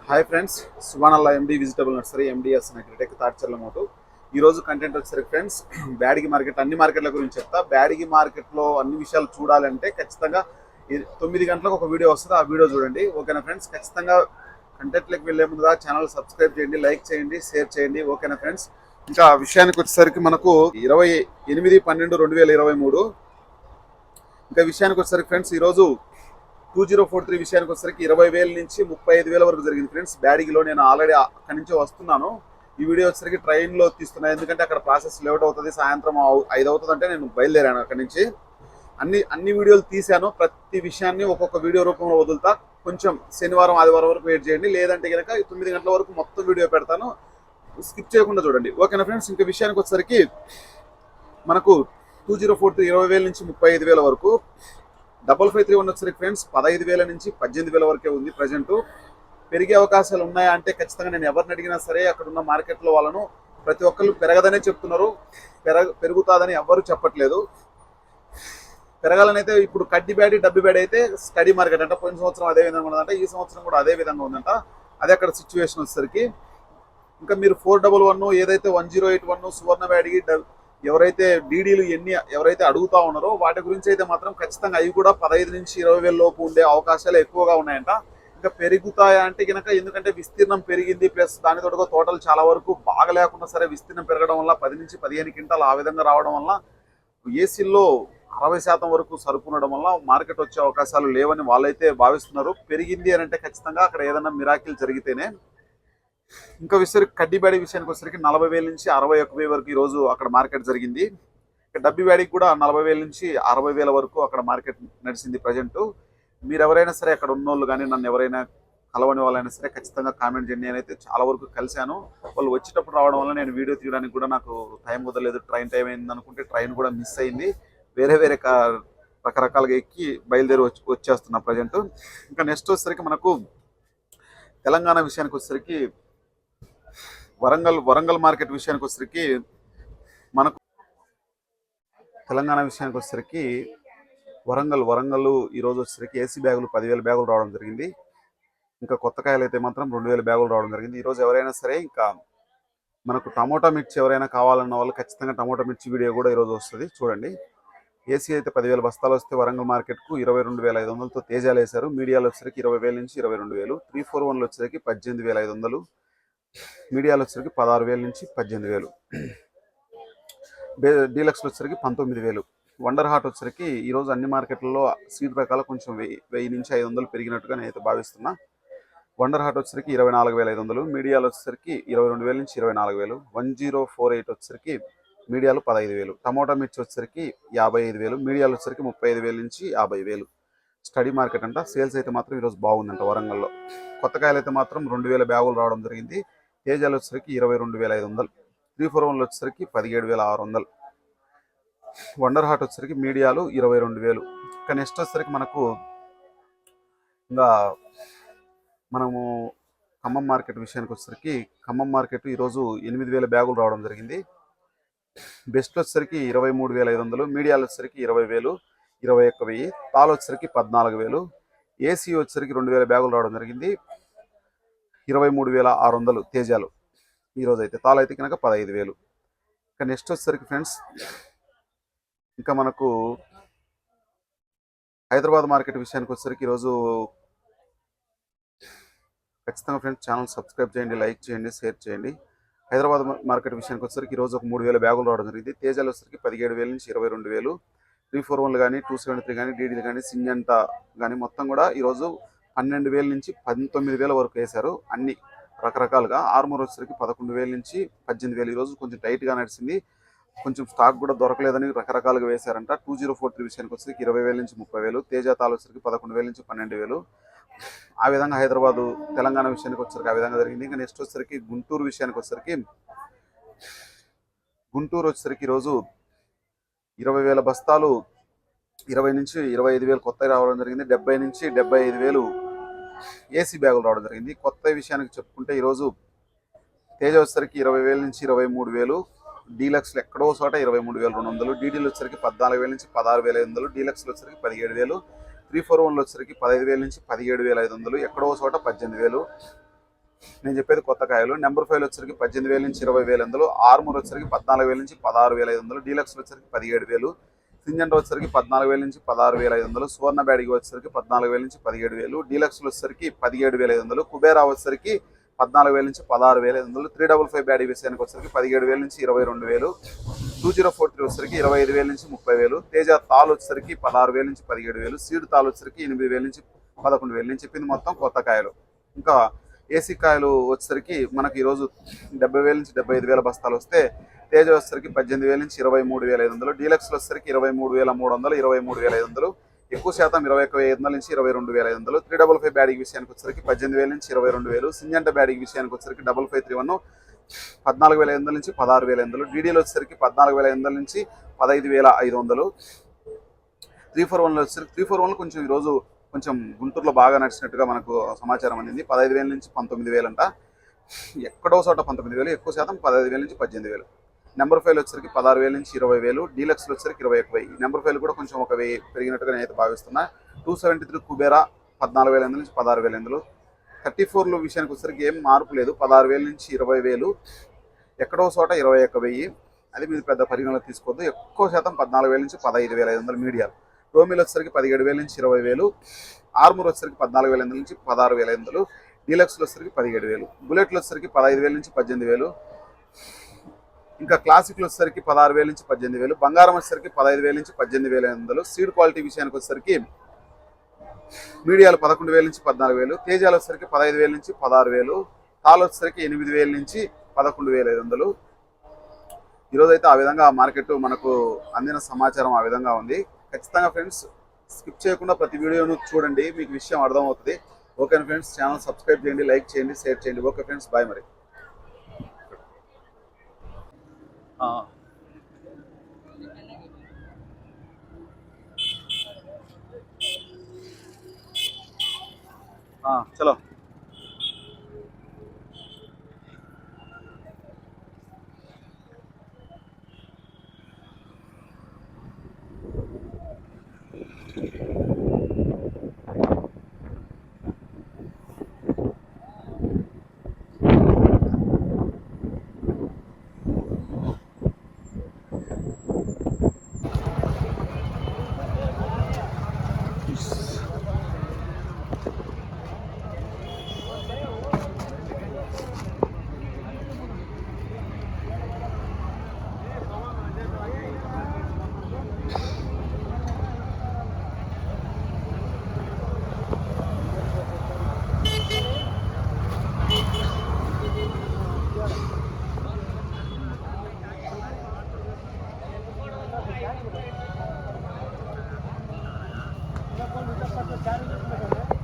Hi friends, సుబానల్లా MD vegetable nursery MDS agritech తాడ్చర్ల మోటు. ఈరోజు కంటెంట్ వచ్చేసరికి ఫ్రెండ్స్ బ్యాడిగి మార్కెట్ అన్ని మార్కెట్ల గురించి చెప్తా. బ్యాడిగి మార్కెట్లో అన్ని విషయాలు చూడాలంటే ఖచ్చితంగా 9 గంటలకు ఒక వీడియో వస్తుంది, ఆ వీడియో చూడండి. ఓకేనా ఫ్రెండ్స్? ఖచ్చితంగా కంటెంట్లోకి వెళ్ళే ముందుగా ఛానల్ సబ్స్క్రైబ్ చేయండి, లైక్ చేయండి, షేర్ చేయండి. ఓకేనా ఫ్రెండ్స్? ఇంకా విషయానికి వచ్చేసరికి మనకు 28/12/2023. ఇంకా విషయానికి వచ్చేసరికి ఫ్రెండ్స్ ఈరోజు 2043 విషయానికి వచ్చేసరికి 20,000 నుంచి 35,000 వరకు జరిగింది ఫ్రెండ్స్. బ్యాడిగిలో నేను ఆల్రెడీ అక్కడి నుంచి వస్తున్నాను. ఈ వీడియో వచ్చేసరికి ట్రైన్లో తీస్తున్నాను, ఎందుకంటే అక్కడ ప్రాసెస్ లేట్ అవుతుంది. సాయంత్రం 5 అవుతుంది అంటే నేను బయలుదేరాను అక్కడి నుంచి. అన్ని వీడియోలు తీశాను. ప్రతి విషయాన్ని ఒక్కొక్క వీడియో రూపంలో వదులుతా. కొంచెం శనివారం ఆదివారం వరకు వెయిట్ చేయండి, లేదంటే కనుక 9 గంటల వరకు మొత్తం వీడియో పెడతాను. స్కిప్ చేయకుండా చూడండి. ఓకేనా ఫ్రెండ్స్? ఇంకా విషయానికి వచ్చేసరికి మనకు 2043 20,000 నుంచి 35,000 వరకు. 553 వచ్చేసరికి ఫ్రెండ్స్ 15,000 నుంచి 18,000 వరకే ఉంది ప్రజెంట్. పెరిగే అవకాశాలు ఉన్నాయా అంటే ఖచ్చితంగా నేను ఎవరిని అడిగినా సరే అక్కడ ఉన్న మార్కెట్లో వాళ్ళను ప్రతి ఒక్కళ్ళు పెరగదనే చెప్తున్నారు. పెరుగుతాదని ఎవ్వరు చెప్పట్లేదు. పెరగాలని అయితే ఇప్పుడు కడ్డి బ్యాడి డబ్బి బ్యాడి అయితే స్టడీ మార్కెట్ అంట. పోయిన సంవత్సరం అదే విధంగా ఉందంట, ఈ సంవత్సరం కూడా అదే విధంగా ఉందంట. అదే అక్కడ సిచ్యువేషన్ వచ్చేసరికి. ఇంకా మీరు 411 ఏదైతే 1081 సువర్ణ బ్యాడిగి ఎవరైతే డీడీలు ఎవరైతే అడుగుతా ఉన్నారో వాటి గురించి అయితే మాత్రం ఖచ్చితంగా అవి కూడా 15 నుంచి 20,000 లోపు ఉండే అవకాశాలు ఎక్కువగా ఉన్నాయంట. ఇంకా పెరుగుతాయా అంటే కనుక, ఎందుకంటే విస్తీర్ణం పెరిగింది, ప్లస్ దానితో తోటలు చాలా వరకు బాగా లేకుండా సరే విస్తీర్ణం పెరగడం వల్ల 10 నుంచి 15 క్వింటాలు ఆ విధంగా రావడం వల్ల ఏసీల్లో 60% వరకు సరుకునడం వల్ల మార్కెట్ వచ్చే అవకాశాలు లేవని వాళ్ళైతే భావిస్తున్నారు. పెరిగింది అని అంటే ఖచ్చితంగా అక్కడ ఏదైనా మిరాకిల్ జరిగితేనే. ఇంకా కడ్డీబ్యాడి విషయానికి వచ్చేసరికి 40,000 నుంచి 61,000 వరకు ఈరోజు అక్కడ మార్కెట్ జరిగింది. డబ్బి బ్యాడికి కూడా 40,000 నుంచి 60,000 వరకు అక్కడ మార్కెట్ నడిచింది ప్రజెంట్. మీరు ఎవరైనా సరే అక్కడ ఉన్నోళ్ళు కానీ నన్ను ఎవరైనా కలవని వాళ్ళైనా సరే ఖచ్చితంగా కామెంట్ చేయండి. నేనైతే చాలా వరకు కలిశాను. వాళ్ళు వచ్చేటప్పుడు రావడం వల్ల నేను వీడియో తీయడానికి కూడా నాకు టైం కుదరలేదు. ట్రైన్ టైం అయింది అనుకుంటే ట్రైన్ కూడా మిస్ అయింది. వేరే రకరకాలుగా ఎక్కి బయలుదేరి వచ్చేస్తున్నా ప్రజెంట్. ఇంకా నెక్స్ట్ వచ్చేసరికి మనకు తెలంగాణ విషయానికి వచ్చేసరికి వరంగల్ మార్కెట్ విషయానికి వచ్చేసరికి మనకు తెలంగాణ విషయానికి వచ్చేసరికి వరంగల్ ఈరోజు వచ్చేసరికి ఏసీ బ్యాగులు 10,000 బ్యాగులు రావడం జరిగింది. ఇంకా కొత్త కాయలు అయితే మాత్రం 2,000 బ్యాగులు రావడం జరిగింది. ఈరోజు ఎవరైనా సరే ఇంకా మనకు టమోటా మిర్చి ఎవరైనా కావాలన్న వాళ్ళు ఖచ్చితంగా టమోటా మిర్చి వీడియో కూడా ఈరోజు వస్తుంది, చూడండి. ఏసీ అయితే 10,000 బస్తాలు వస్తే వరంగల్ మార్కెట్కు 22,500తో తేజాలు వేశారు. మీడియాలో వచ్చేసరికి 20,000 నుంచి 22,000. 341లో వచ్చేసరికి 18,500. మీడియాలో వచ్చేసరికి 16,000 నుంచి 18,000. డీలక్స్లో వచ్చేసరికి 19,000. వండర్ హార్ట్ వచ్చేసరికి ఈరోజు అన్ని మార్కెట్లలో సీడ్ రకాలు కొంచెం 1000 నుంచి 500 పెరిగినట్టుగా నేనైతే భావిస్తున్నా. వండర్ హార్ట్ వచ్చేసరికి 24,500. మీడియాలో వచ్చేసరికి 22,000 నుంచి 24,000. 1048 వచ్చేసరికి మీడియాలో 15,000. టమోటా మిర్చి వచ్చేసరికి 55,000. మీడియాలో వచ్చేసరికి 35,000 నుంచి 50,000. స్టడీ మార్కెట్ అంట. సేల్స్ అయితే మాత్రం ఈరోజు బాగుందంట వరంగల్లో. కొత్త కాయలు అయితే మాత్రం 2,000 బ్యాగులు రావడం జరిగింది. తేజాలు వచ్చేసరికి 22,500. 341లో వచ్చేసరికి 17,600. వండర్ హార్ట్ వచ్చేసరికి మీడియాలు 22,000. ఇంకా నెక్స్ట్ వచ్చేసరికి మనము ఖమ్మం మార్కెట్ విషయానికి వచ్చేసరికి ఖమ్మం మార్కెట్ ఈరోజు 8,000 బ్యాగులు రావడం జరిగింది. బెస్ట్ వచ్చేసరికి 23,500. మీడియాలు వచ్చేసరికి 20,000, 21,000. తాలు వచ్చేసరికి 14,000. ఏసీ వచ్చేసరికి 2,000 బ్యాగులు రావడం జరిగింది. 23,600 తేజాలు ఈరోజు అయితే. తాలు అయితే కనుక 15,000. ఇంకా నెక్స్ట్ వచ్చేసరికి ఫ్రెండ్స్ ఇంకా మనకు హైదరాబాద్ మార్కెట్ విషయానికి వచ్చేసరికి ఈరోజు ఖచ్చితంగా ఫ్రెండ్స్ ఛానల్ సబ్స్క్రైబ్ చేయండి, లైక్ చేయండి, షేర్ చేయండి. హైదరాబాద్ మార్కెట్ విషయానికి వచ్చేసరికి ఈరోజు ఒక 3,000 బ్యాగులు రావడం జరిగింది. తేజాలు వచ్చేసరికి 17,000 నుంచి 22,000. 341 కానీ 273 కానీ డీడీలు కానీ సింజంటా కానీ మొత్తం కూడా ఈరోజు 12,000 నుంచి 19,000 వరకు వేశారు. అన్ని రకరకాలుగా. ఆర్మూర్ వచ్చేసరికి 11,000 నుంచి 18,000. ఈరోజు కొంచెం టైట్గా నడిచింది, కొంచెం స్టాక్ కూడా దొరకలేదని రకరకాలుగా వేశారంట. 2043 విషయానికి వచ్చేసరికి 20,000 నుంచి 30,000. తేజ తాలు వచ్చేసరికి 11,000 నుంచి 12,000. ఆ విధంగా హైదరాబాదు తెలంగాణ విషయానికి వచ్చేసరికి ఆ విధంగా జరిగింది. ఇంకా నెక్స్ట్ వచ్చేసరికి గుంటూరు విషయానికి వచ్చేసరికి గుంటూరు వచ్చేసరికి ఈరోజు 20,000 బస్తాలు 20 నుంచి 25,000 కొత్తవి రావడం జరిగింది. 70 నుంచి 75,000 ఏసీ బ్యాగులు రావడం జరిగింది. కొత్త విషయానికి చెప్పుకుంటే ఈరోజు తేజ వచ్చేసరికి 20,000 నుంచి 23,000. డీలక్స్లో ఎక్కడో చోట 23,200. డీడీలు వచ్చేసరికి 14,000 నుంచి 16,500. డీలక్స్లో వచ్చేసరికి 17,000. 341లో వచ్చేసరికి 15,000 నుంచి 17,500. ఎక్కడో చోట 18,000. నేను చెప్పేది కొత్త కాయలు. నెంబర్ 5 వచ్చరికి 18,000 నుంచి 20,000, ఆర్మూర్ వచ్చరికి 14,000 నుంచి 16,500, డీలక్స్ వచ్చరికి 17,000, సింజెంటా వచ్చరికి 14,000 నుంచి 16,500, సువర్ణ బ్యాడిగి వచ్చరికి 14,000 నుంచి 17,000, డీలక్స్ వచ్చరికి 17,500, కుబేరా వచ్చరికి 14,000 నుంచి 16,500, 355 బ్యాడీ విషయానికి వచ్చరికి 17,000 నుంచి 22,000, 2043 వచ్చరికి 25,000 నుంచి 30,000, తేజ తాల్ వచ్చరికి 16,000 నుంచి 17,000, సీడ్ తాల్ వచ్చరికి 8,000 నుంచి 11,000. నేను చెప్పింది మొత్తం కొత్త కాయలు. ఇంకా ఏసీ కాయలు వచ్చేసరికి మనకి ఈరోజు 70,000 నుంచి 75,000 బస్తాలు వస్తే తేజ వచ్చేసరికి 18,000 నుంచి 23,500, డీలక్స్ వచ్చేసరికి 23,300, 23,500, ఎక్కువ శాతం 21,500 నుంచి 22,500, 355 బ్యాడిగి విషయానికి వచ్చేసరికి 18,000 నుంచి 22,000, సింజెంటా బ్యాడిగి విషయానికి వచ్చేసరికి 5531 14,500 నుంచి 16,500, డీడీలో వచ్చేసరికి 14,500 నుంచి 15,500, 341 వచ్చేసరికి 341 కొంచెం ఈరోజు కొంచెం గుంటూరులో బాగా నడిచినట్టుగా మనకు సమాచారం అందింది. 15,000 నుంచి 19,000 అంట. ఎక్కడో చోట 19,000, ఎక్కువ శాతం 15,000 నుంచి 18,000. నెంబర్ 5 వచ్చరికి 16,000 నుంచి 20,000, డీలక్స్లో వచ్చరికి 21,000. నెంబర్ 5 కూడా కొంచెం ఒక 1,000 పెరిగినట్టుగా నేనైతే భావిస్తున్నా. 273 కుబేరా 14,500 నుంచి 16,500. 34 విషయానికి వచ్చరికి ఏం మార్పు లేదు. 16,000 నుంచి 20,000, ఎక్కడో చోట 21,000. అది మీరు పెద్ద పరిగణలో తీసుకోవద్దు. ఎక్కువ శాతం 14,000 నుంచి 15,500 మీడియాలు. రోమిల్ వచ్చరికి 17,000 నుంచి 20,000, ఆర్మూర్ వచ్చరికి 14,500 నుంచి 16,500, డీలక్స్లో వచ్చరికి 17,000, బుల్లెట్లు వచ్చరికి 15,000 నుంచి 18,000, ఇంకా క్లాసిక్లు వచ్చరికి 16,000 నుంచి 18,000, బంగారం వచ్చరికి 15,000 నుంచి 18,500, సీడ్ క్వాలిటీ విషయానికి వచ్చరికి మీడియాలు 11,000 నుంచి 14,000, తేజాలు వచ్చరికి 15,000 నుంచి 16,000, తాలు వచ్చరికి 8,000 నుంచి 11,500. ఈరోజు అయితే ఆ విధంగా మార్కెట్ మనకు అందిన సమాచారం ఆ విధంగా ఉంది. ఖచ్చితంగా ఫ్రెండ్స్ స్కిప్ చేయకుండా ప్రతి వీడియోను చూడండి, మీకు విషయం అర్థమవుతుంది. ఓకే ఫ్రెండ్స్, ఛానల్ సబ్స్క్రైబ్ చేయండి, లైక్ చేయండి, షేర్ చేయండి. Okay friends, bye. మరి చలో. चार